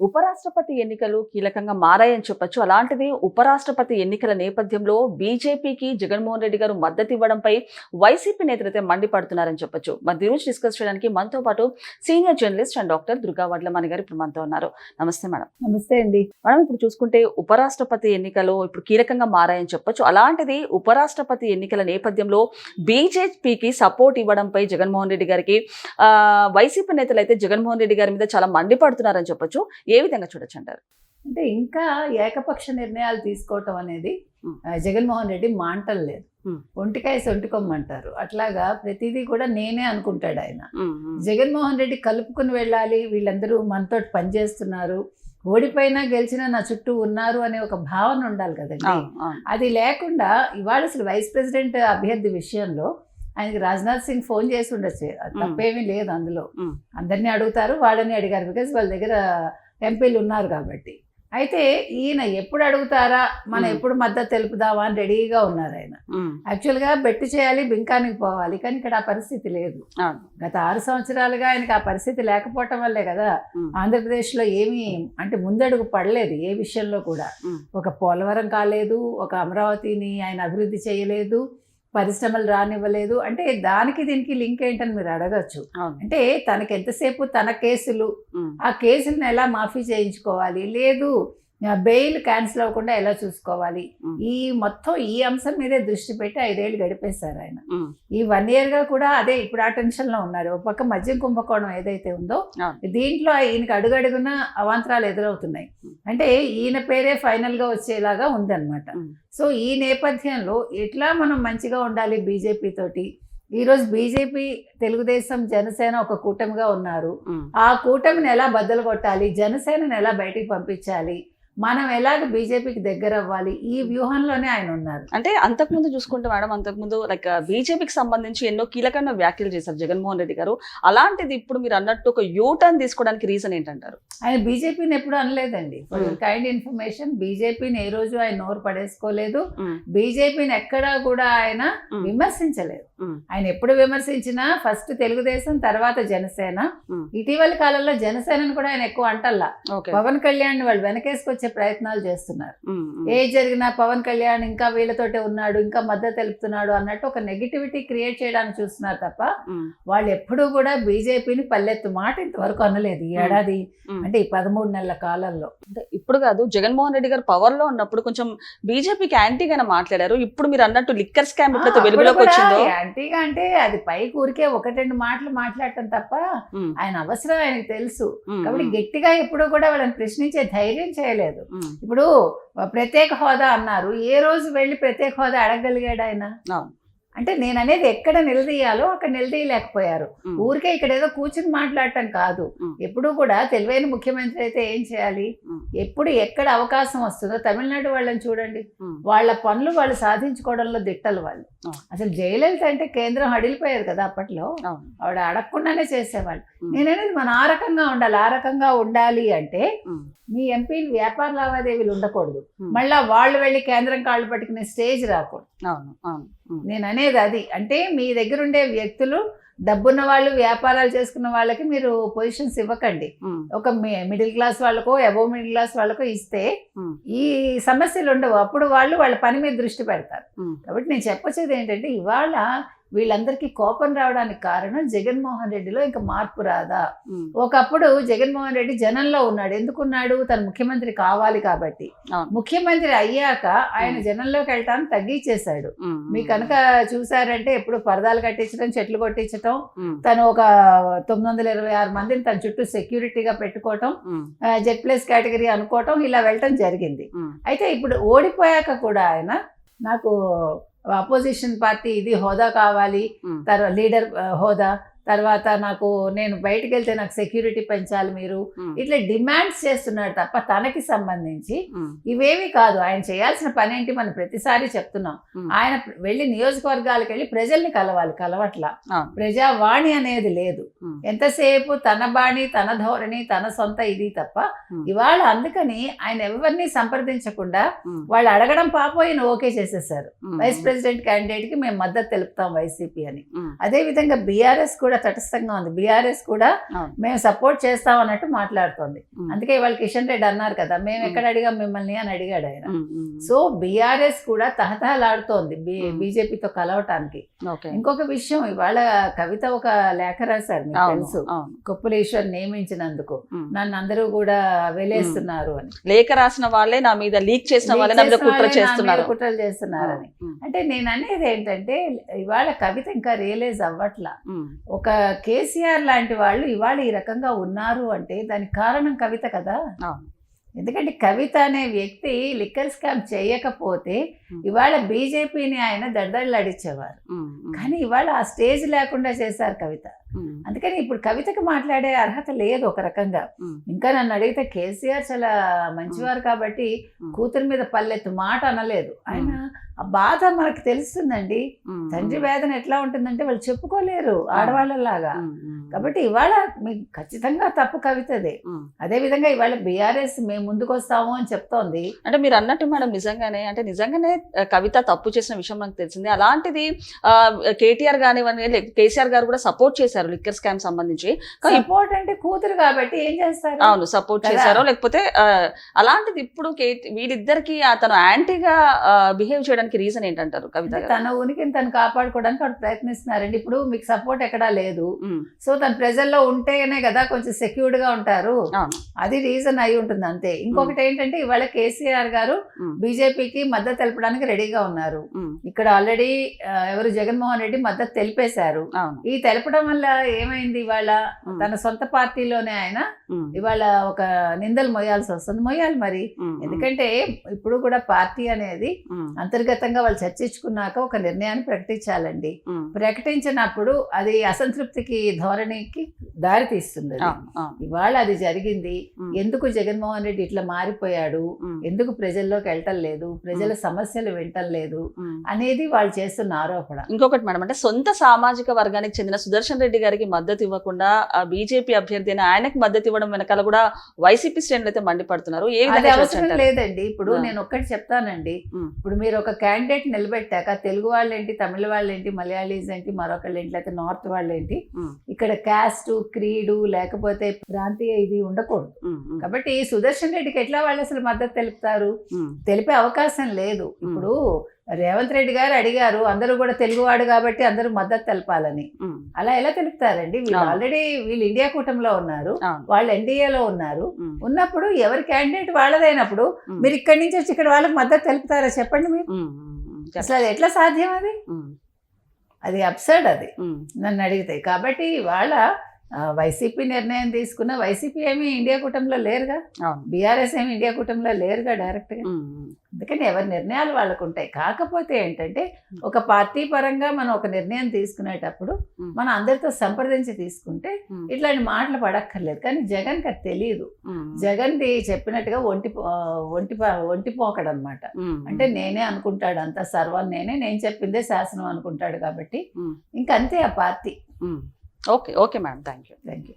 ఉపరాష్ట్రపతి ఎన్నికలు కీలకంగా మారాయని చెప్పొచ్చు. అలాంటిది ఉపరాష్ట్రపతి ఎన్నికల నేపథ్యంలో బీజేపీకి జగన్మోహన్ రెడ్డి గారు మద్దతు ఇవ్వడంపై వైసీపీ నేతలైతే మండిపడుతున్నారని చెప్పొచ్చు. మరి దీని గురించి డిస్కస్ చేయడానికి మనతో పాటు senior journalist and doctor Durga Vadlamani గారు ఇప్పుడు మనతో ఉన్నారు. నమస్తే మేడం. నమస్తే అండి. మనం ఇప్పుడు చూసుకుంటే ఉపరాష్ట్రపతి ఎన్నికలు ఇప్పుడు కీలకంగా మారాయని చెప్పొచ్చు. అలాంటిది ఉపరాష్ట్రపతి ఎన్నికల నేపథ్యంలో బీజేపీకి సపోర్ట్ ఇవ్వడంపై జగన్మోహన్ రెడ్డి గారికి వైసీపీ నేతలు అయితే జగన్మోహన్ రెడ్డి గారి మీద చాలా మండిపడుతున్నారని చెప్పొచ్చు. ఏ విధంగా చూడొచ్చు అంటారు? అంటే ఇంకా ఏకపక్ష నిర్ణయాలు తీసుకోవటం అనేది జగన్మోహన్ రెడ్డి మాంటలేదు. ఒంటికాయ సొంటికొమ్మంటారు. అట్లాగా ప్రతిదీ కూడా నేనే అనుకుంటాడు ఆయన. జగన్మోహన్ రెడ్డి కలుపుకుని వెళ్ళాలి, వీళ్ళందరూ మనతో పనిచేస్తున్నారు, ఓడిపోయినా గెలిచినా నా చుట్టూ ఉన్నారు అనే ఒక భావన ఉండాలి కదండి. అది లేకుండా ఇవాళ అసలు వైస్ ప్రెసిడెంట్ అభ్యర్థి విషయంలో ఆయనకి రాజ్నాథ్ సింగ్ ఫోన్ చేసి ఉండొచ్చు, తప్పేమీ లేదు అందులో. అందరినీ అడుగుతారు, వాళ్ళని అడిగారు, బికాజ్ వాళ్ళ దగ్గర ఎంపీలు ఉన్నారు కాబట్టి. అయితే ఈయన ఎప్పుడు అడుగుతారా, మనం ఎప్పుడు మద్దతు తెలుపుదామా అని రెడీగా ఉన్నారు ఆయన. యాక్చువల్గా బెట్టు చేయాలి, బింకానికి పోవాలి, కానీ ఇక్కడ ఆ పరిస్థితి లేదు. గత 6 సంవత్సరాలుగా ఆయనకి ఆ పరిస్థితి లేకపోవటం వల్లే కదా ఆంధ్రప్రదేశ్లో ఏమీ అంటే ముందడుగు పడలేదు ఏ విషయంలో కూడా. ఒక పోలవరం కాలేదు, ఒక అమరావతిని ఆయన అభివృద్ధి చేయలేదు, పరిశ్రమలు రానివ్వలేదు. అంటే దానికి దీనికి లింక్ ఏంటని మీరు అడగచ్చు. అంటే తనకి ఎంతసేపు తన కేసులు, ఆ కేసులను ఎలా మాఫీ చేయించుకోవాలి, లేదు బెయిల్ క్యాన్సిల్ అవ్వకుండా ఎలా చూసుకోవాలి, ఈ మొత్తం ఈ అంశం మీదే దృష్టి పెట్టి 5 ఏళ్ళు గడిపేశారు ఆయన. ఈ 1 yearగా కూడా అదే ఇప్పుడు ఆ టెన్షన్లో ఉన్నారు. ఒక పక్క మద్యం కుంభకోణం ఏదైతే ఉందో దీంట్లో ఈయనకి అడుగడుగున అవాంతరాలు ఎదురవుతున్నాయి. అంటే ఈయన పేరే ఫైనల్గా వచ్చేలాగా ఉందన్నమాట. సో ఈ నేపథ్యంలో ఎట్లా మనం మంచిగా ఉండాలి బీజేపీ తోటి. ఈరోజు బీజేపీ, తెలుగుదేశం, జనసేన ఒక కూటమిగా ఉన్నారు. ఆ కూటమిని ఎలా బద్దలు కొట్టాలి, జనసేనని ఎలా బయటికి పంపించాలి, మనం ఎలాగ బీజేపీకి దగ్గర అవ్వాలి, ఈ వ్యూహంలోనే ఆయన ఉన్నారు. అంటే అంతకుముందు చూసుకుంటే మేడం, అంతకుముందు లైక్ బీజేపీకి సంబంధించి ఎన్నో కీలకమైన వ్యాఖ్యలు చేశారు జగన్మోహన్ రెడ్డి గారు. అలాంటిది ఇప్పుడు మీరు అన్నట్టు ఒక యూటర్న్ తీసుకోవడానికి రీజన్ ఏంటంటారు? ఆయన బీజేపీని ఎప్పుడు అనలేదండి. కైండ్ ఇన్ఫర్మేషన్, బీజేపీని ఏ రోజు ఆయన నోరు పడేసుకోలేదు, బీజేపీని ఎక్కడా కూడా ఆయన విమర్శించలేదు. ఆయన ఎప్పుడు విమర్శించినా ఫస్ట్ తెలుగుదేశం, తర్వాత జనసేన. ఇటీవల కాలంలో జనసేనను కూడా ఆయన ఎక్కువ అంటల్లా. పవన్ కళ్యాణ్ వాళ్ళు వెనకేసుకొచ్చే ప్రయత్నాలు చేస్తున్నారు. ఏ జరిగినా పవన్ కళ్యాణ్ ఇంకా వీళ్ళతోటే ఉన్నాడు, ఇంకా మద్దతు తెలుపుతున్నాడు అన్నట్టు ఒక నెగిటివిటీ క్రియేట్ చేయడానికి చూస్తున్నారు తప్ప వాళ్ళు ఎప్పుడూ కూడా బీజేపీని పల్లెత్తు మాట ఇంతవరకు అనలేదు ఈ ఏడాది, అంటే ఈ 13 నెలల కాలంలో. అంటే ఇప్పుడు కాదు, జగన్మోహన్ రెడ్డి గారు పవర్ లో ఉన్నప్పుడు కొంచెం బీజేపీకి యాంటీగానే మాట్లాడారు. ఇప్పుడు మీరు అన్నట్టు లిక్కర్ స్కామ్ ఎప్పుడైతే వెలుగులోకి వచ్చిందో, యాంటీగా అంటే అది పైకి ఊరికే 1-2 మాటలు మాట్లాడటం తప్ప ఆయన అవసరం ఆయనకు తెలుసు. కాబట్టి గట్టిగా ఎప్పుడు కూడా వాళ్ళని ప్రశ్నించే ధైర్యం చేయలేదు. ఇప్పుడు ప్రత్యేక హోదా అన్నారు, ఏ రోజు వెళ్ళి ప్రత్యేక హోదా అడగగలిగాడు ఆయన? అంటే నేను అనేది ఎక్కడ నిలదీయాలో అక్కడ నిలదీయలేకపోయారు. ఊరికే ఇక్కడ ఏదో కూర్చుని మాట్లాడటం కాదు. ఎప్పుడు కూడా తెలివైన ముఖ్యమంత్రి అయితే ఏం చేయాలి, ఎప్పుడు ఎక్కడ అవకాశం వస్తుందో, తమిళనాడు వాళ్ళని చూడండి, వాళ్ళ పనులు వాళ్ళు సాధించుకోవడంలో దిట్టలు వాళ్ళు. అసలు జయలలిత అంటే కేంద్రం హడిలిపోయారు కదా అప్పట్లో, ఆవిడ అడగకుండానే చేసేవాళ్ళు. నేననేది మనం ఆ రకంగా ఉండాలి. ఆ రకంగా ఉండాలి అంటే మీ ఎంపీలు వ్యాపార లావాదేవీలు ఉండకూడదు, మళ్ళీ వాళ్ళు వెళ్ళి కేంద్రం కాళ్ళు పట్టుకునే స్టేజ్ రాకూడదు. నేను అనేది అది. అంటే మీ దగ్గర ఉండే వ్యక్తులు, డబ్బున్న వాళ్ళు, వ్యాపారాలు చేసుకున్న వాళ్ళకి మీరు పొజిషన్స్ ఇవ్వకండి. ఒక మిడిల్ క్లాస్ వాళ్ళకో, అబోవ్ మిడిల్ క్లాస్ వాళ్ళకో ఇస్తే ఈ సమస్యలు ఉండవు. అప్పుడు వాళ్ళు వాళ్ళ పని మీద దృష్టి పెడతారు. కాబట్టి నేను చెప్పొచ్చేది ఏంటంటే, ఇవాళ వీళ్ళందరికీ కోపం రావడానికి కారణం జగన్మోహన్ రెడ్డిలో ఇంకా మార్పు రాదా. ఒకప్పుడు జగన్మోహన్ రెడ్డి జనంలో ఉన్నాడు. ఎందుకున్నాడు? తన ముఖ్యమంత్రి కావాలి కాబట్టి. ముఖ్యమంత్రి అయ్యాక ఆయన జనంలోకి వెళ్ళటాన్ని తగ్గించేశాడు. మీకు కనుక చూసారంటే ఎప్పుడు పరదాలు కట్టించడం, చెట్లు కొట్టించడం, తను ఒక 926 మందిని తన చుట్టూ సెక్యూరిటీగా పెట్టుకోవటం, Z+ కేటగిరీ అనుకోవటం, ఇలా వెళ్ళటం జరిగింది. అయితే ఇప్పుడు ఓడిపోయాక కూడా ఆయన నాకు అపోజిషన్ పార్టీ ఇది హోదా కావాలి, తర్వాత లీడర్ హోదా, తర్వాత నేను బయటకు వెళ్తే నాకు సెక్యూరిటీ పెంచాలి మీరు, ఇట్లా డిమాండ్స్ చేస్తున్నాడు తప్ప తనకి సంబంధించి ఇవేమీ కాదు. ఆయన చేయాల్సిన పని ఏంటి మనం ప్రతిసారి చెప్తున్నాం. ఆయన వెళ్ళి నియోజకవర్గాలకు వెళ్ళి ప్రజల్ని కలవట్లా. ప్రజావాణి అనేది లేదు. ఎంతసేపు తన బాణి, తన ధోరణి, తన సొంత ఇది తప్ప ఇవాళ అందుకని ఆయన ఎవరిని సంప్రదించకుండా వాళ్ళు అడగడం పాపం ఈయన ఓకే చేసేసారు. వైస్ ప్రెసిడెంట్ క్యాండిడేట్ కి మేము మద్దతు తెలుపుతాం వైసీపీ అని. అదే విధంగా బీఆర్ఎస్ కూడా తటస్థంగా ఉంది. బీఆర్ఎస్ కూడా అవును. మేము సపోర్ట్ చేస్తాం అన్నట్టు మాట్లాడుతోంది. ఉమ్. అందుకే ఇవాళ కిషన్ రెడ్డి అన్నారు కదా, మేము ఎక్కడ అడిగాం మిమ్మల్ని అని అడిగాడు ఆయన. ఉమ్, ఉమ్, సో బీఆర్ఎస్ కూడా తహతహలాడుతోంది ఉమ్. బీజేపీతో కలవటానికి. ఓకే. ఇంకొక విషయం, ఇవాళ కవిత ఒక లేఖ రాశారు, మీకు అవును, తెలుసు, అవును. కొప్పులేశ్వర్ నియమించినందుకు ఉమ్. నన్ను అందరూ కూడా వెలేస్తున్నారు అని, లేఖ రాసిన వాళ్ళే నా మీద లీక్ చేసిన వాళ్ళే నా మీద చేసిన కుట్ర వాళ్ళే నా మీద చేస్తున్నారు. కుట్రలు చేస్తున్నారని. ఉమ్, అంటే నేను అనేది ఏంటంటే, ఇవాళ కవిత ఇంకా రియలైజ్ అవ్వట్లా. ఉమ్, ఒక కేసీఆర్ లాంటి వాళ్ళు ఇవాళ ఈ రకంగా ఉన్నారు అంటే దానికి కారణం కవిత కదా. అవును. ఎందుకంటే కవిత అనే వ్యక్తి లిక్కర్ స్కామ్ చేయకపోతే ఉమ్. ఇవాళ బీజేపీని ఆయన దడదడలాడించేవారు. ఉమ్, ఉమ్, కానీ ఇవాళ ఆ స్టేజ్ లేకుండా చేశారు కవిత. ఉమ్, అందుకని ఇప్పుడు కవితకు మాట్లాడే అర్హత లేదు ఒక రకంగా. ఉమ్, ఇంకా nన్ను అడిగితే కేసీఆర్ చాలా మంచివారు కాబట్టి ఉమ్. కూతురి మీద పల్లెత్తు మాట అనలేదు. ఆయన ఆ బాధ మనకు తెలుస్తుందండి. ఉమ్, తండ్రి వేదన ఎట్లా ఉంటుందంటే వాళ్ళు చెప్పుకోలేరు ఆడవాళ్ళలాగా. ఉమ్, ఉమ్, కాబట్టి ఇవాళ మీకు ఖచ్చితంగా తప్పు కవితదే. ఉమ్. అదే విధంగా ఇవాళ బీఆర్ఎస్ మేము ముందుకు వస్తాము అని చెప్తోంది. అంటే మీరు అన్నట్టు మేడం నిజంగానే కవిత తప్పు చేసిన విషయం నాకు తెలిసింది. అలాంటిది కేటీఆర్ కానివ్వండి, కేసీఆర్ గారు కూడా సపోర్ట్ చేశారు లిక్కర్ స్కామ్ సంబంధించి. సపోర్ట్ అంటే కూతురు కాబట్టి ఏం చేస్తారు? అవును, సపోర్ట్ కదా. చేశారో లేకపోతే అలాంటిది ఇప్పుడు వీళ్ళిద్దరికి అతను యాంటీగా బిహేవ్ చేయడానికి రీజన్ ఏంటంటారు కవిత అంటే గారు? తన ఉనికిని తను కాపాడుకోవడానికి వాళ్ళు ప్రయత్నిస్తున్నారండి. ఇప్పుడు మీకు సపోర్ట్ ఎక్కడా లేదు, ఉమ్, సో తన ప్రజల్లో ఉంటేనే కదా కొంచెం సెక్యూర్డ్ గా ఉంటారు. అవును. అది రీజన్ అయి ఉంటుంది అంతే. ఇంకొకటి ఏంటంటే ఇవాళ కేసీఆర్ గారు ఉమ్, బీజేపీకి మద్దతు తెలపడానికి రెడీగా ఉన్నారు. ఉమ్, ఇక్కడ ఆల్రెడీ ఎవరు జగన్మోహన్ రెడ్డి మద్దతు తెలిపేశారు. అవును. ఈ తెలపడం వల్ల ఏమైంది, ఇవాళ తన సొంత పార్టీలోనే ఆయన ఉమ్, ఇవాళ ఒక నిందలు మొయ్యాల్సి వస్తుంది. మొయ్యాలి మరి. ఉమ్, ఎందుకంటే ఇప్పుడు కూడా పార్టీ అనేది ఉమ్, అంతర్గతంగా వాళ్ళు చర్చించుకున్నాక ఒక నిర్ణయాన్ని ప్రకటించాలండి. ఉమ్, ప్రకటించినప్పుడు అది అసంతృప్తికి ధోరణికి దారి తీస్తుంది. అది. అవును, అవును. ఇవాళ అది జరిగింది. ఉమ్, ఎందుకు జగన్మోహన్ రెడ్డి ఇట్లా మారిపోయాడు, ఉమ్, ఎందుకు ప్రజల్లోకి వెళ్ళటం లేదు, ప్రజల సమస్యలు వింటం లేదు ఉమ్. అనేది వాళ్ళు చేస్తున్న ఆరోపణ. ఇంకొకటి మేడం, అంటే సొంత సామాజిక వర్గానికి చెందిన సుదర్శన్ రెడ్డి గారికి మద్దతు ఇవ్వకుండా బీజేపీ అభ్యర్థి అయిన ఆయనకు మద్దతు ఇవ్వడం వెనకాల కూడా వైసీపీ శ్రేణులు అయితే మండిపడుతున్నారు. ఏ అది విధంగా అవసరం చూడొచ్చంటారు? లేదండి. ఇప్పుడు నేను ఒక్కటి చెప్తానండి. ఉమ్, ఇప్పుడు మీరు ఒక క్యాండిడేట్ నిలబెట్టాక తెలుగు వాళ్ళేంటి, తమిళ వాళ్ళేంటి, మలయాళీస్ ఏంటి, మరొకళ్ళు ఏంటి, లేకపోతే నార్త్ వాళ్ళేంటి, ఉమ్, ఇక్కడ క్యాస్ట్, క్రీడు, లేకపోతే ప్రాంతీయ ఇది ఉండకూడదు. ఉమ్, ఉమ్, కాబట్టి సుదర్శన్ రెడ్డికి ఎట్లా వాళ్ళు అసలు మద్దతు తెలుపుతారు? ఉమ్, తెలిపే అవకాశం లేదు. ఇప్పుడు రేవంత్ రెడ్డి గారు అడిగారు అందరూ కూడా తెలుగువాడు కాబట్టి అందరూ మద్దతు తెలపాలని. ఉమ్, అలా ఎలా తెలుపుతారండి? వీళ్ళు అవును. ఆల్రెడీ వీళ్ళు ఇండియా కూటమిలో ఉన్నారు, అవును. వాళ్ళు ఎన్డీఏలో ఉన్నారు. ఉమ్, ఉన్నప్పుడు ఎవరి క్యాండిడేట్ వాళ్ళదైనప్పుడు ఉమ్, మీరు ఇక్కడి నుంచి వచ్చి ఇక్కడ వాళ్ళకి మద్దతు తెలుపుతారా చెప్పండి మీరు? ఉమ్, ఉమ్, అసలు అది ఎట్లా సాధ్యం? అది ఉమ్, అది అబ్సర్డ్ అది ఉమ్, నన్ను అడిగితే. కాబట్టి వాళ్ళ వైసీపీ నిర్ణయం తీసుకున్న, వైసీపీ ఏమి ఇండియా కూటమిలో లేరుగా, అవును. బీఆర్ఎస్ ఏమి ఇండియా కూటమిలో లేరుగా డైరెక్ట్గా. ఉమ్, ఉమ్, అందుకని ఎవరి నిర్ణయాలు వాళ్ళకు ఉంటాయి. కాకపోతే ఏంటంటే ఒక పార్టీ పరంగా మనం ఒక నిర్ణయం తీసుకునేటప్పుడు ఉమ్, మనం అందరితో సంప్రదించి తీసుకుంటే ఉమ్, ఇట్లాంటి మాటలు పడక్కర్లేదు. కానీ జగన్కి అది తెలియదు. ఉమ్, జగన్ది చెప్పినట్టుగా ఒంటిపోకడనమాట. ఉమ్, అంటే నేనే అనుకుంటాడు, అంతా సర్వం నేను చెప్పిందే శాసనం అనుకుంటాడు. కాబట్టి ఉమ్, ఇంకంతే ఆ party. Okay okay madam, thank you. Thank you.